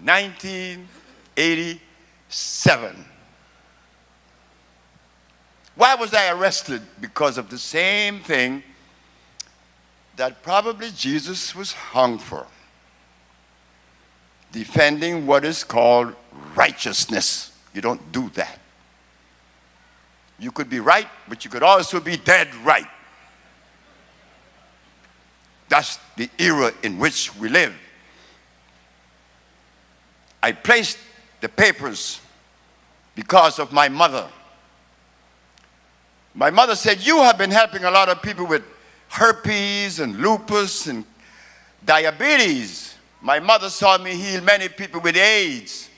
1987. Why was I arrested? Because of the same thing that probably Jesus was hung for. Defending what is called righteousness. You don't do that. You could be right, but you could also be dead right. That's the era in which we live. I placed the papers because of my mother. My mother said, you have been helping a lot of people with herpes and lupus and diabetes. My mother saw me heal many people with AIDS.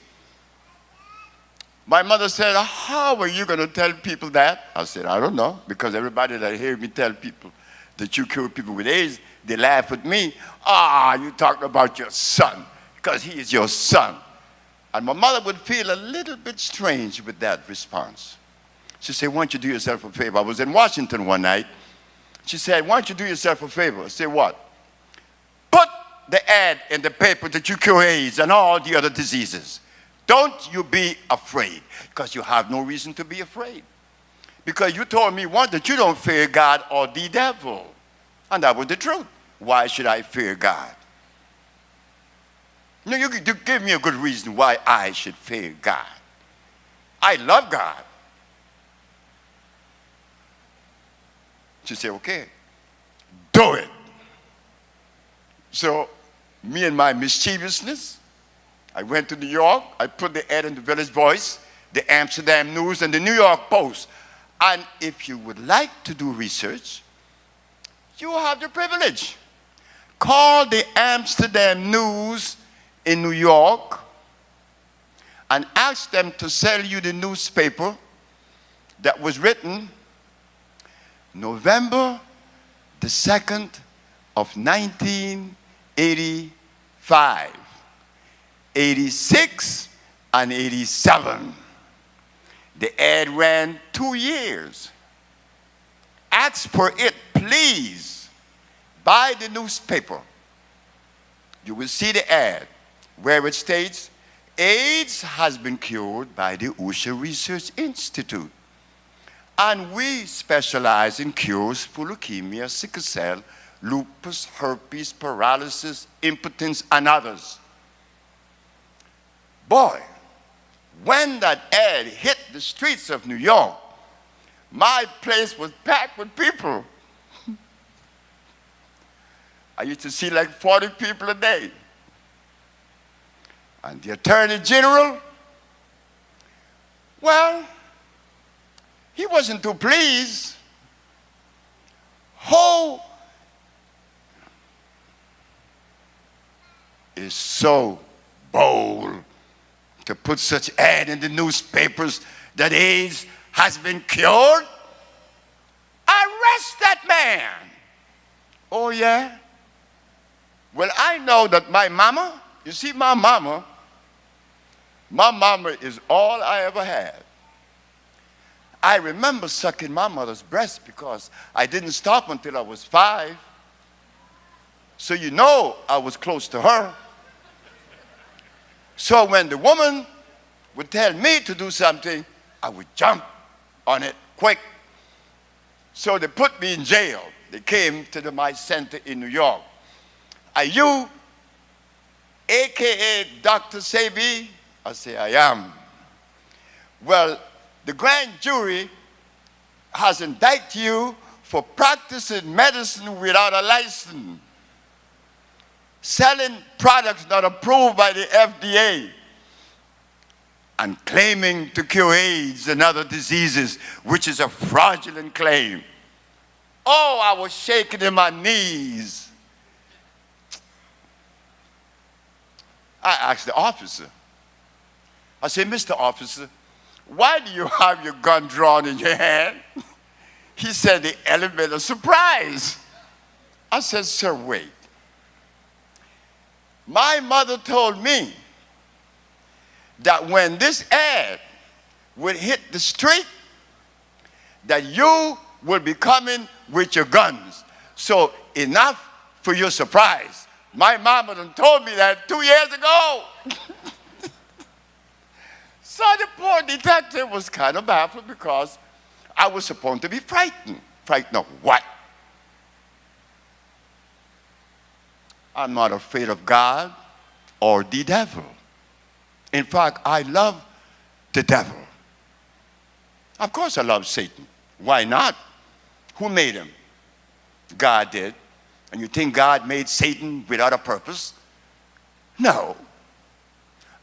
My mother said, how are you going to tell people that? I said, I don't know, because everybody that hears me tell people that you cure people with AIDS, they laugh at me. You talking about your son, because he is your son. And my mother would feel a little bit strange with that response. She said, why don't you do yourself a favor? I was in Washington one night. She said, why don't you do yourself a favor? I said, what? Put the ad in the paper that you cure AIDS and all the other diseases. Don't you be afraid, because you have no reason to be afraid. Because you told me once that you don't fear God or the devil. And that was the truth. Why should I fear God? No, you give me a good reason why I should fear God. I love God. She said, okay, do it. So, me and my mischievousness, I went to New York. I put the ad in the Village Voice, the Amsterdam News, and the New York Post. And if you would like to do research, you have the privilege. Call the Amsterdam News in New York and ask them to sell you the newspaper that was written November the 2nd of 1985, 86, and 87. The ad ran 2 years. Ask for it, please. Buy the newspaper. You will see the ad where it states, AIDS has been cured by the Usher Research Institute. And we specialize in cures for leukemia, sickle cell, lupus, herpes, paralysis, impotence, and others. Boy, when that ad hit the streets of New York, my place was packed with people. I used to see like 40 people a day. And the Attorney General, well, he wasn't too pleased. Who is so bold to put such ad in the newspapers that AIDS has been cured? Arrest that man. Oh, yeah? Well, I know that my mama, you see my mama is all I ever had. I remember sucking my mother's breast because I didn't stop until I was 5. So you know I was close to her. So when the woman would tell me to do something, I would jump on it quick. So they put me in jail. They came to my center in New York. Are you AKA Dr.Sebi? I say, I am. Well, the grand jury has indicted you for practicing medicine without a license, selling products not approved by the FDA, and claiming to cure AIDS and other diseases, which is a fraudulent claim. Oh, I was shaking in my knees. I asked the officer. I said, Mr. Officer, why do you have your gun drawn in your hand? He said, the element of surprise. I said, sir, wait. My mother told me that when this ad would hit the street, that you will be coming with your guns. So enough for your surprise. My mama done told me that 2 years ago. So the poor detective was kind of baffled because I was supposed to be frightened. Frightened of what? I'm not afraid of God or the devil. In fact, I love the devil. Of course I love Satan. Why not? Who made him? God did. And you think God made Satan without a purpose? No.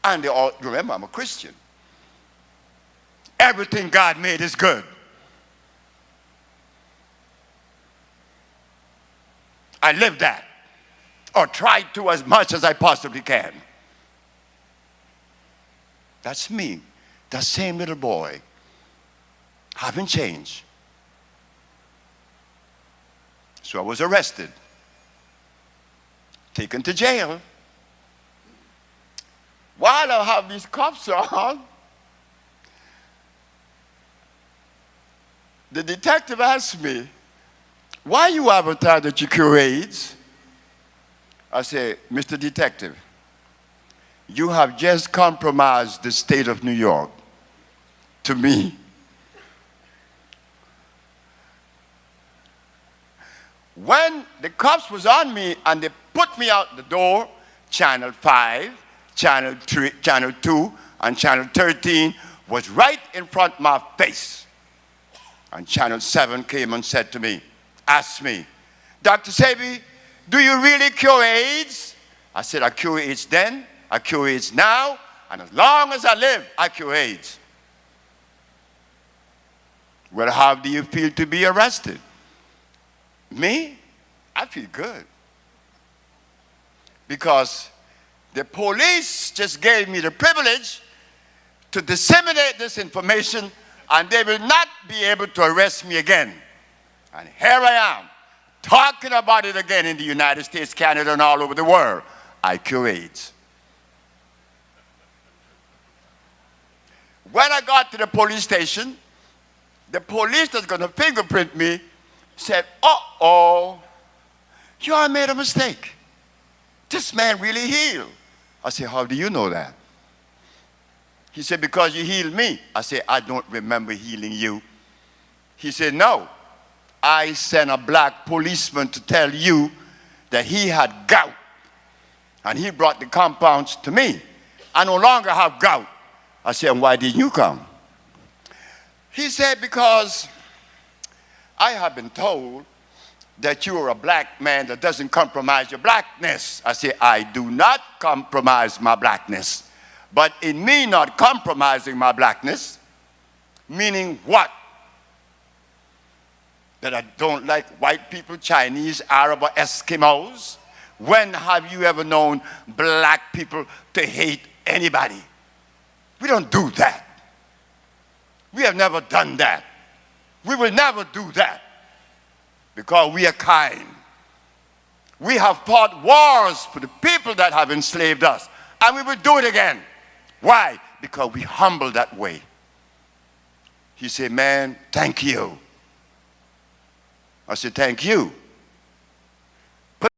And they all, remember, I'm a Christian. Everything God made is good. I live that, or try to as much as I possibly can. That's me, that same little boy. Haven't changed. So I was arrested, taken to jail. While I have these cuffs on, the detective asked me, why you advertise that you cure AIDS? I said, Mr. Detective, you have just compromised the state of New York to me. When the cops was on me and they put me out the door, Channel 5, Channel 3, Channel 2, and Channel 13 was right in front of my face. And Channel 7 came and said to me, asked me, Dr. Sebi, do you really cure AIDS? I said, I cure AIDS then, I cure AIDS now, and as long as I live, I cure AIDS. Well, how do you feel to be arrested? Me? I feel good. Because the police just gave me the privilege to disseminate this information, and they will not be able to arrest me again. And here I am, talking about it again in the United States, Canada, and all over the world. I cure AIDS. When I got to the police station, the police that's going to fingerprint me said, uh-oh, you all made a mistake. This man really healed. I said, how do you know that? He said, because you healed me. I said, I don't remember healing you. He said, no. I sent a black policeman to tell you that he had gout. And he brought the compounds to me. I no longer have gout. I said, why didn't you come? He said, because I have been told that you are a black man that doesn't compromise your blackness. I said, I do not compromise my blackness. But in me not compromising my blackness, meaning what? That I don't like white people, Chinese, Arab, or Eskimos? When have you ever known black people to hate anybody? We don't do that. We have never done that. We will never do that because we are kind. We have fought wars for the people that have enslaved us, and we will do it again. Why? Because we humble that way. He said, man, thank you. I said, thank you.